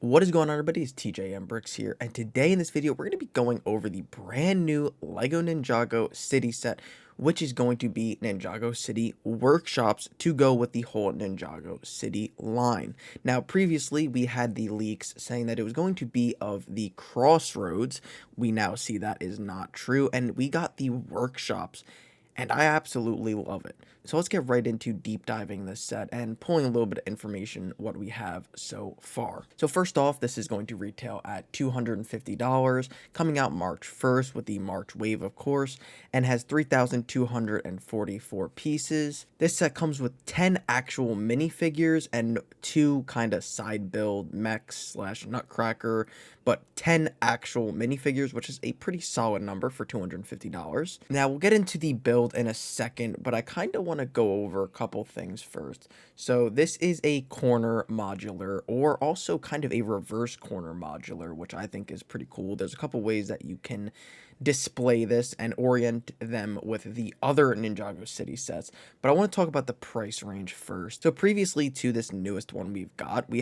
What is going on, everybody? It's TJM Bricks here, and today in this video we're going to be going over the brand new LEGO Ninjago City set, which is going to be Ninjago City workshops to go with the whole Ninjago City line. Now, previously we had the leaks saying that it was going to be of the Crossroads. We now see that is not true, and we got the workshops, and I absolutely love it. So let's get right into deep diving this set and pulling a little bit of information what we have so far. So first off, this is going to retail at $250, coming out March 1st with the March wave, of course, and has 3,244 pieces. This set comes with 10 actual minifigures and 2 kind of side build mechs slash nutcracker, but 10 actual minifigures, which is a pretty solid number for $250. Now we'll get into the build in a second, but I kind of want to go over a couple things first. So this is a corner modular, or also kind of a reverse corner modular, which I think is pretty cool. There's a couple ways that you can display this and orient them with the other Ninjago City sets, but I want to talk about the price range first. So previously to this newest one we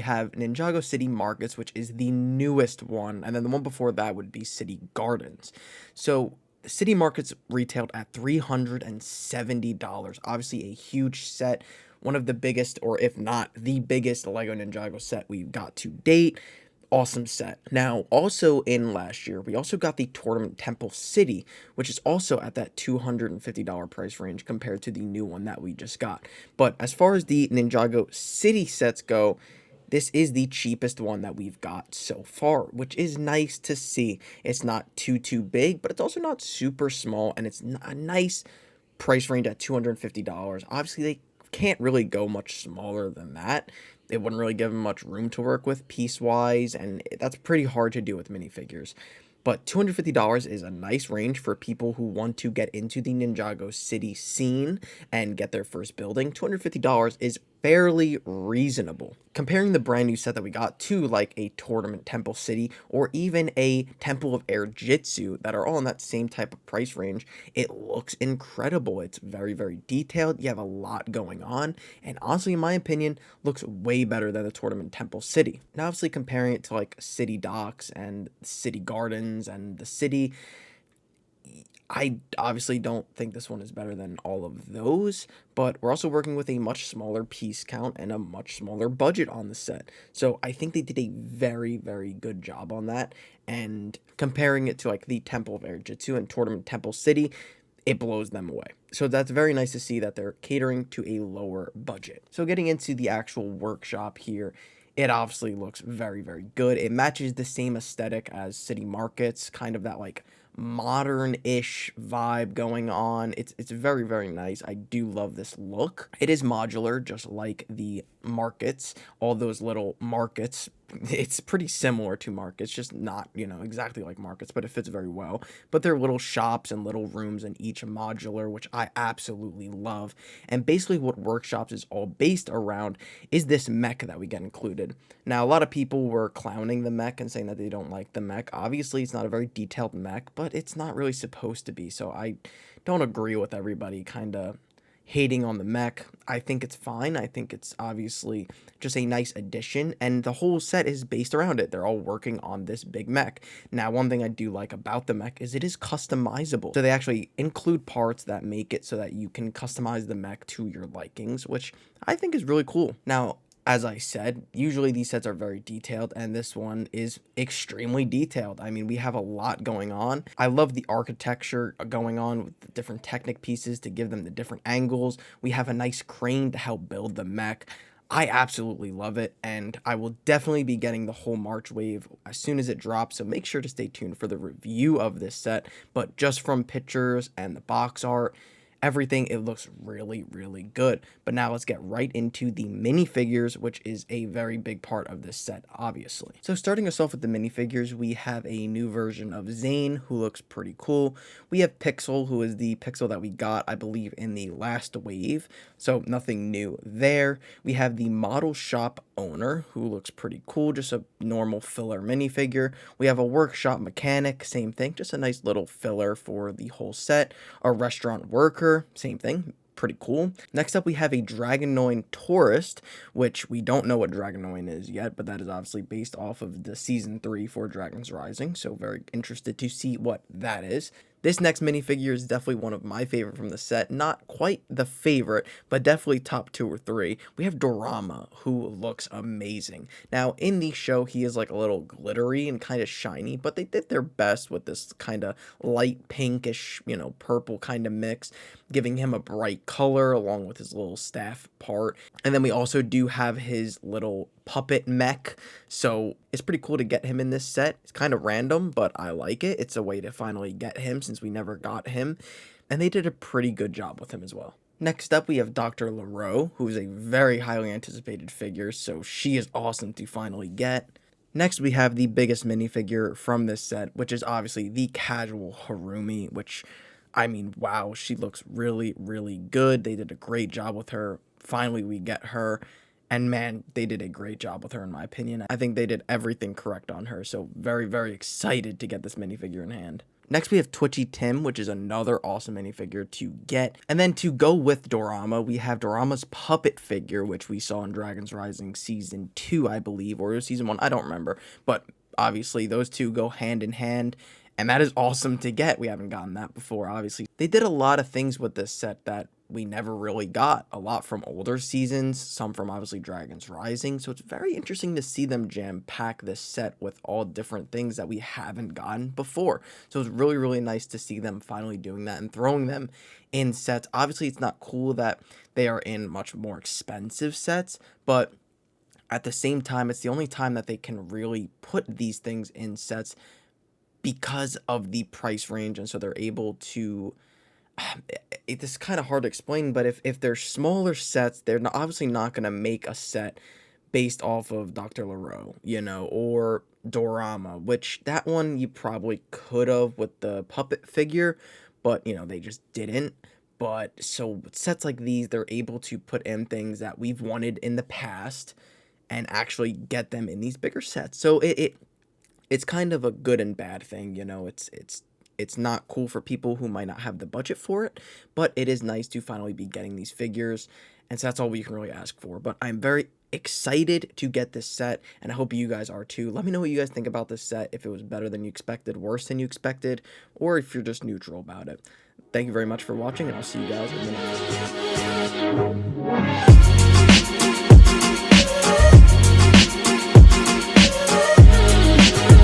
have Ninjago City Markets, which is the newest one, and then the one before that would be City Gardens. So City Markets retailed at $370, obviously a huge set, one of the biggest, or if not the biggest, LEGO Ninjago set we've got to date. Awesome set. Now, also in last year, we also got the Tournament Temple City, which is also at that $250 price range compared to the new one that we just got. But as far as the Ninjago City sets go, this is the cheapest one that we've got so far, which is nice to see. It's not too big, but it's also not super small, and it's a nice price range at $250. Obviously, they can't really go much smaller than that. It wouldn't really give them much room to work with piece-wise, and that's pretty hard to do with minifigures. But $250 is a nice range for people who want to get into the Ninjago City scene and get their first building. $250 is fairly reasonable. Comparing the brand new set that we got to like a Tournament Temple City or even a Temple of Air Jitsu that are all in that same type of price range, it looks incredible. It's very detailed. You have a lot going on, and honestly, in my opinion, looks way better than the Tournament Temple City. Now, obviously, comparing it to like City Docks and City Gardens and the City, I obviously don't think this one is better than all of those, but we're also working with a much smaller piece count and a much smaller budget on the set. So I think they did a very good job on that. And comparing it to like the Temple of Air Jitsu and Tournament Temple City, it blows them away. So that's very nice to see that they're catering to a lower budget. So getting into the actual workshop here, it obviously looks very good. It matches the same aesthetic as City Markets, kind of that like modern-ish vibe going on. It's very nice. I do love this look. It is modular, just like the markets, all those little markets. It's pretty similar to markets, just not, exactly like markets, but it fits very well. But they're little shops and little rooms in each modular, which I absolutely love. And basically what workshops is all based around is this mech that we get included. Now, a lot of people were clowning the mech and saying that they don't like the mech. Obviously, it's not a very detailed mech, but it's not really supposed to be. So I don't agree with everybody kind of hating on the mech. I think it's fine. I think it's obviously just a nice addition, and the whole set is based around it. They're all working on this big mech. Now, one thing I do like about the mech is it is customizable. So they actually include parts that make it so that you can customize the mech to your likings, which I think is really cool. Now, as I said, usually these sets are very detailed, and this one is extremely detailed. I mean, we have a lot going on. I love the architecture going on with the different Technic pieces to give them the different angles. We have a nice crane to help build the mech. I absolutely love it, and I will definitely be getting the whole March wave as soon as it drops, so make sure to stay tuned for the review of this set. But just from pictures and the box art, everything, it looks really good. But now let's get right into the minifigures, which is a very big part of this set, obviously. So starting us off with the minifigures, we have a new version of Zane, who looks pretty cool. We have Pixel, who is the Pixel that we got, I believe, in the last wave, so nothing new there. We have the Model Shop Owner, who looks pretty cool, just a normal filler minifigure. We have a Workshop Mechanic, same thing, just a nice little filler for the whole set. A Restaurant Worker, same thing, pretty cool. Next up, we have a Dragonoid Tourist, which we don't know what Dragonoid is yet, but that is obviously based off of the Season 3 for Dragons Rising, so very interested to see what that is. This next minifigure is definitely one of my favorite from the set. Not quite the favorite, but definitely top 2 or 3. We have Dorama, who looks amazing. Now, in the show, he is like a little glittery and kind of shiny, but they did their best with this kind of light pinkish, purple kind of mix, giving him a bright color along with his little staff part. And then we also do have his little puppet mech, so it's pretty cool to get him in this set. It's kind of random, but I like it. It's a way to finally get him since we never got him, and they did a pretty good job with him as well. Next up, we have Dr. LaRoe, who is a very highly anticipated figure, so she is awesome to finally get. Next, we have the biggest minifigure from this set, which is obviously the casual Harumi, which, I mean, wow, she looks really, really good. They did a great job with her. Finally, we get her. And man, they did a great job with her, in my opinion. I think they did everything correct on her, so very, very excited to get this minifigure in hand. Next, we have Twitchy Tim, which is another awesome minifigure to get. And then to go with Dorama, we have Dorama's puppet figure, which we saw in Dragons Rising Season 2, I believe, or Season 1, I don't remember. But obviously, those two go hand in hand, and that is awesome to get. We haven't gotten that before, obviously. They did a lot of things with this set that we never really got. A lot from older seasons, some from obviously Dragons Rising, so it's very interesting to see them jam-pack this set with all different things that we haven't gotten before. So it's really, really nice to see them finally doing that and throwing them in sets. Obviously, it's not cool that they are in much more expensive sets, but at the same time, it's the only time that they can really put these things in sets because of the price range, and so they're able to it's kind of hard to explain, but if they're smaller sets, they're obviously not going to make a set based off of Dr. LaRoe, or Dorama, which that one you probably could have with the puppet figure, but, they just didn't. But so with sets like these, they're able to put in things that we've wanted in the past and actually get them in these bigger sets. So it's kind of a good and bad thing, it's not cool for people who might not have the budget for it, but it is nice to finally be getting these figures, and so that's all we can really ask for. But I'm very excited to get this set, and I hope you guys are too. Let me know what you guys think about this set, if it was better than you expected, worse than you expected, or if you're just neutral about it. Thank you very much for watching, and I'll see you guys in the next one.